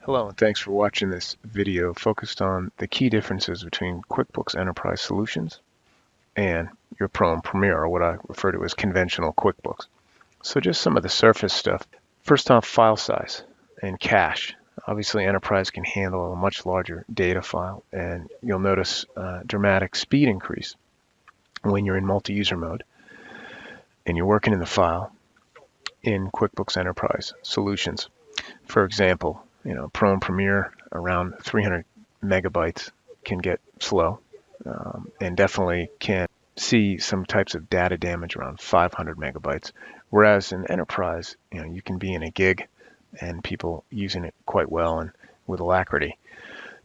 Hello and thanks for watching this video focused on the key differences between QuickBooks Enterprise Solutions and your Pro and Premier, or what I refer to as conventional QuickBooks. So just some of the surface stuff. First off, file size and cache. Obviously Enterprise can handle a much larger data file, and you'll notice a dramatic speed increase when you're in multi-user mode and you're working in the file in QuickBooks Enterprise Solutions. For example, Pro and Premier around 300 megabytes can get slow, and definitely can see some types of data damage around 500 megabytes. Whereas in Enterprise, you can be in a gig and people using it quite well and with alacrity.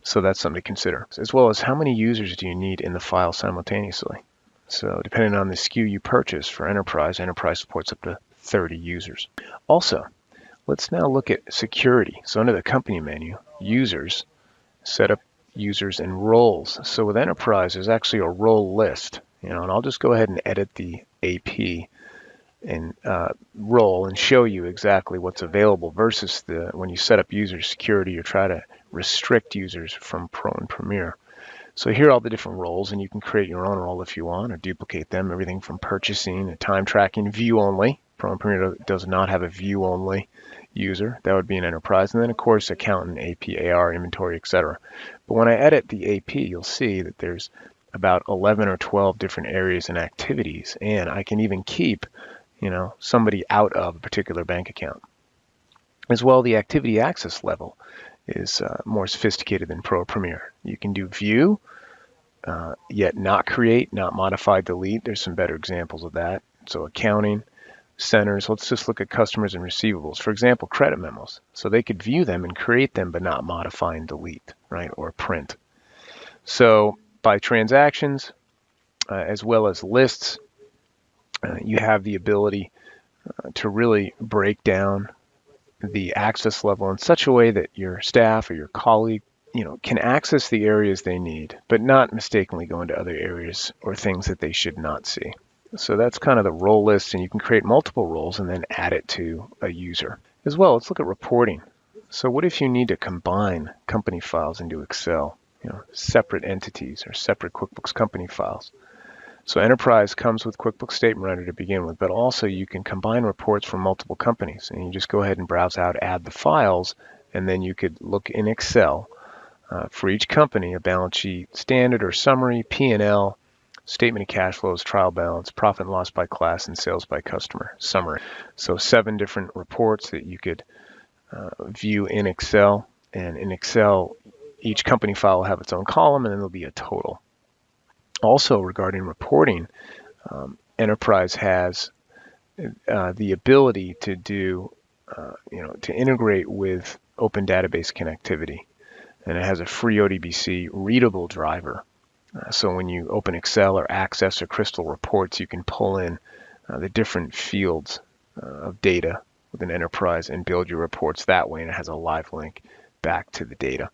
So that's something to consider, as well as how many users do you need in the file simultaneously. So depending on the SKU you purchase for Enterprise, Enterprise supports up to 30 users. Also, let's now look at security. So under the company menu, users, set up users and roles. So with Enterprise, there's actually a role list, and I'll just go ahead and edit the AP and role and show you exactly what's available versus when you set up user security or try to restrict users from Pro and Premier. So here are all the different roles, and you can create your own role if you want or duplicate them. Everything from purchasing to time tracking, view only. Pro and Premier does not have a view only user. That would be an Enterprise. And then of course accountant, AP, AR, inventory, etc. But when I edit the AP, you'll see that there's about 11 or 12 different areas and activities, and I can even keep somebody out of a particular bank account. As well, the activity access level is more sophisticated than Pro or Premier. You can do view, yet not create, not modify, delete. There's some better examples of that. So accounting, centers, let's just look at customers and receivables. For example, credit memos. So they could view them and create them, but not modify and delete, right? Or print. So by transactions, as well as lists, you have the ability to really break down the access level in such a way that your staff or your colleague can access the areas they need, but not mistakenly go into other areas or things that they should not see. So that's kind of the role list, and you can create multiple roles and then add it to a user. As well, let's look at reporting. So what if you need to combine company files into Excel, separate entities or separate QuickBooks company files? So Enterprise comes with QuickBooks Statement Writer to begin with, but also you can combine reports from multiple companies, and you just go ahead and browse out, add the files, and then you could look in Excel for each company, a balance sheet, standard or summary, P&L, statement of cash flows, trial balance, profit and loss by class, and sales by customer summary. So 7 different reports that you could view in Excel. And in Excel, each company file will have its own column, and then there'll be a total. Also, regarding reporting, Enterprise has the ability to do, to integrate with open database connectivity, and it has a free ODBC readable driver. So when you open Excel or Access or Crystal reports, you can pull in the different fields of data within Enterprise and build your reports that way, and it has a live link back to the data.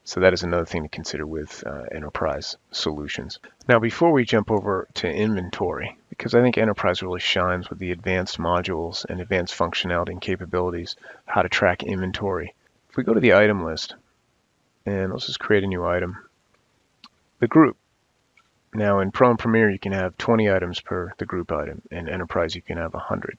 So that is another thing to consider with Enterprise Solutions. Now, before we jump over to inventory, because I think Enterprise really shines with the advanced modules and advanced functionality and capabilities, how to track inventory. If we go to the item list, and let's just create a new item. The group. Now in Pro and Premier you can have 20 items per the group item. In Enterprise you can have 100.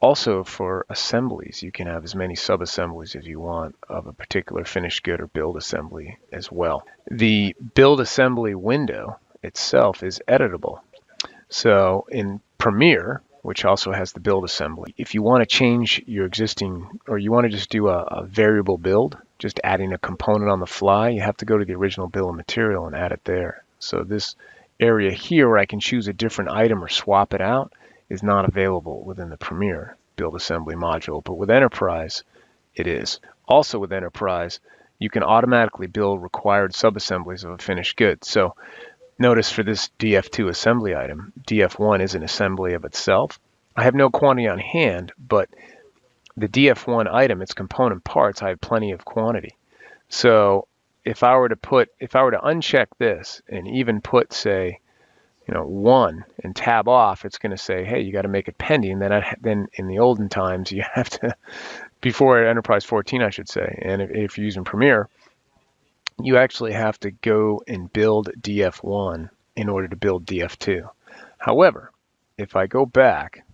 Also for assemblies you can have as many sub-assemblies as you want of a particular finished good or build assembly as well. The build assembly window itself is editable. So in Premier, which also has the build assembly, if you want to change your existing, or you want to just do a variable build, just adding a component on the fly, you have to go to the original bill of material and add it there. So this area here where I can choose a different item or swap it out is not available within the Premier build assembly module, but with Enterprise it is. Also with Enterprise you can automatically build required sub-assemblies of a finished good. So notice for this DF2 assembly item, DF1 is an assembly of itself. I have no quantity on hand, but the DF1 item, its component parts, I have plenty of quantity. So if I were to uncheck this and even put, say, 1 and tab off, it's going to say, hey, you got to make it pending. Then in the olden times, you have to before Enterprise 14, I should say. And if you're using Premiere, you actually have to go and build DF1 in order to build DF2. However, if I go back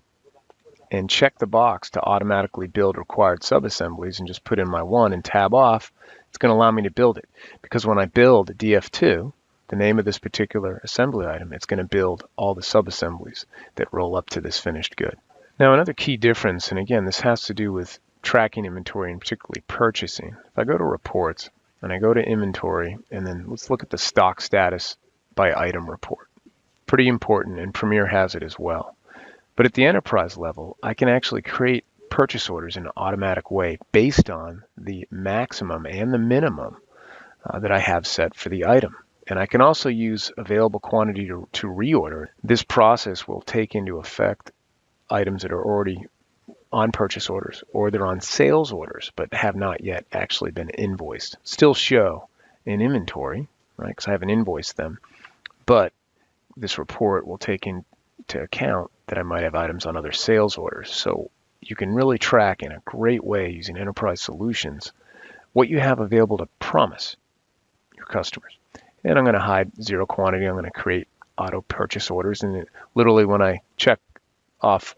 and check the box to automatically build required subassemblies and just put in my 1 and tab off, it's going to allow me to build it. Because when I build DF2, the name of this particular assembly item, it's going to build all the subassemblies that roll up to this finished good. Now another key difference, and again this has to do with tracking inventory and particularly purchasing. If I go to reports and I go to inventory, and then let's look at the stock status by item report. Pretty important, and Premiere has it as well. But at the enterprise level, I can actually create purchase orders in an automatic way based on the maximum and the minimum that I have set for the item. And I can also use available quantity to reorder. This process will take into effect items that are already on purchase orders or they're on sales orders but have not yet actually been invoiced. Still show in inventory, right, because I haven't invoiced them, but this report will take into account that I might have items on other sales orders. So you can really track in a great way using enterprise solutions what you have available to promise your customers. And I'm going to hide zero quantity. I'm going to create auto purchase orders, and literally when I check off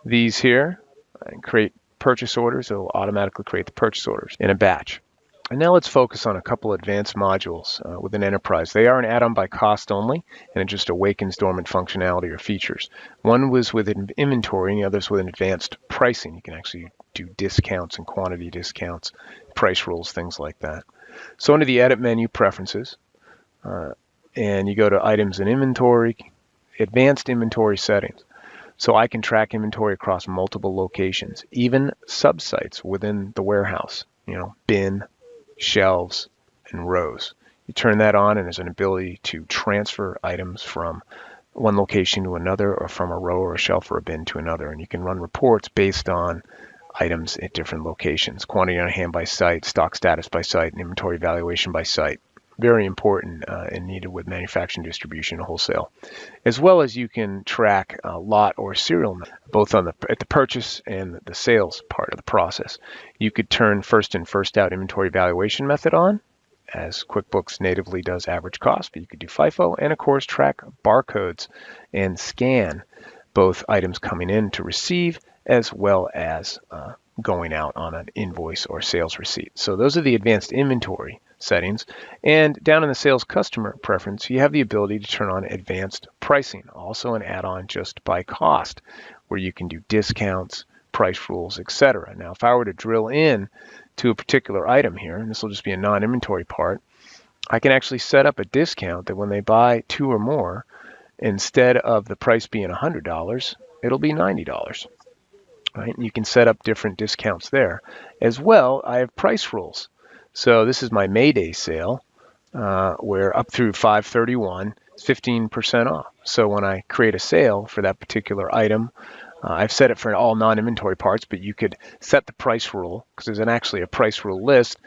these here and create purchase orders, it will automatically create the purchase orders in a batch. And now let's focus on a couple advanced modules within Enterprise. They are an add-on by cost only, and it just awakens dormant functionality or features. One was with inventory, and the other's with advanced pricing. You can actually do discounts and quantity discounts, price rules, things like that. So under the Edit menu, Preferences, and you go to Items and Inventory, Advanced Inventory Settings. So I can track inventory across multiple locations, even sub-sites within the warehouse, bin, shelves, and rows. You turn that on and there's an ability to transfer items from one location to another, or from a row or a shelf or a bin to another. And you can run reports based on items at different locations, quantity on hand by site, stock status by site, and inventory valuation by site. Very important and needed with manufacturing, distribution, and wholesale. As well as you can track lot or serial both at the purchase and the sales part of the process. You could turn first in, first out inventory valuation method on, as QuickBooks natively does average cost, but you could do FIFO, and of course track barcodes and scan both items coming in to receive as well as going out on an invoice or sales receipt. So those are the advanced inventory settings. And down in the sales customer preference, you have the ability to turn on advanced pricing, also an add-on just by cost, where you can do discounts, price rules, etc. Now, if I were to drill in to a particular item here, and this will just be a non-inventory part, I can actually set up a discount that when they buy 2 or more, instead of the price being $100, it'll be $90. Right? And you can set up different discounts there. As well, I have price rules. So this is my May Day sale, where up through 5/31, it's 15% off. So when I create a sale for that particular item, I've set it for all non-inventory parts, but you could set the price rule, because there's actually a price rule list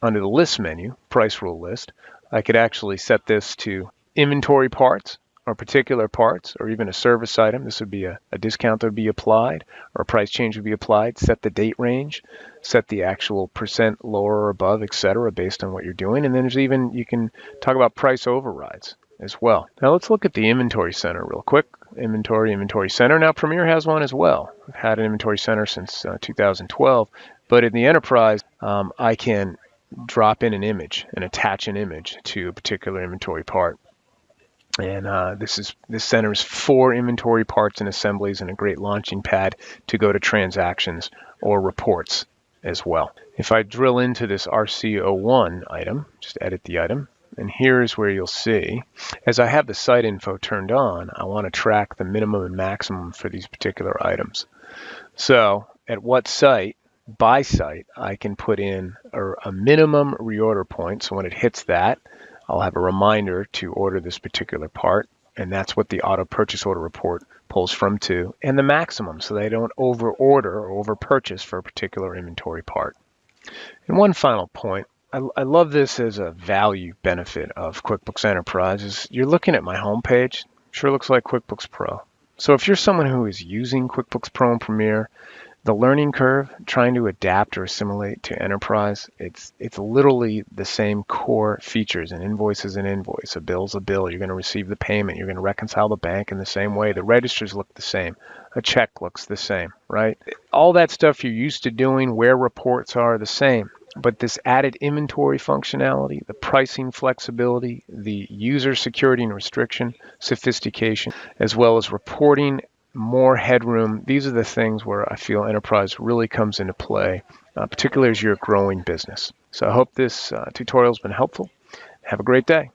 under the list menu, price rule list. I could actually set this to inventory parts, or particular parts, or even a service item. This would be a discount that would be applied, or a price change would be applied. Set the date range, set the actual percent lower or above, etc., based on what you're doing. And then there's even, you can talk about price overrides as well. Now let's look at the inventory center real quick. Inventory center. Now Premiere has one as well. I've had an inventory center since 2012, but in the enterprise, I can drop in an image and attach an image to a particular inventory part. And this center is for inventory parts and assemblies, and a great launching pad to go to transactions or reports as well. If I drill into this RC01 item, just edit the item, and here's where you'll see, as I have the site info turned on, I want to track the minimum and maximum for these particular items. So at what site, by site, I can put in a minimum reorder point. So when it hits that, I'll have a reminder to order this particular part, and that's what the auto purchase order report pulls from to, and the maximum, so they don't over order or over purchase for a particular inventory part. And one final point, I love this as a value benefit of QuickBooks Enterprise, is you're looking at my homepage, sure looks like QuickBooks Pro. So if you're someone who is using QuickBooks Pro and Premiere, The learning curve, trying to adapt or assimilate to enterprise, it's literally the same core features. An invoice is an invoice, a bill's a bill. You're going to receive the payment. You're going to reconcile the bank in the same way. The registers look the same. A check looks the same, right? All that stuff you're used to doing, where reports are the same. But this added inventory functionality, the pricing flexibility, the user security and restriction, sophistication, as well as reporting, more headroom. These are the things where I feel enterprise really comes into play, particularly as you're a growing business. So I hope this tutorial has been helpful. Have a great day.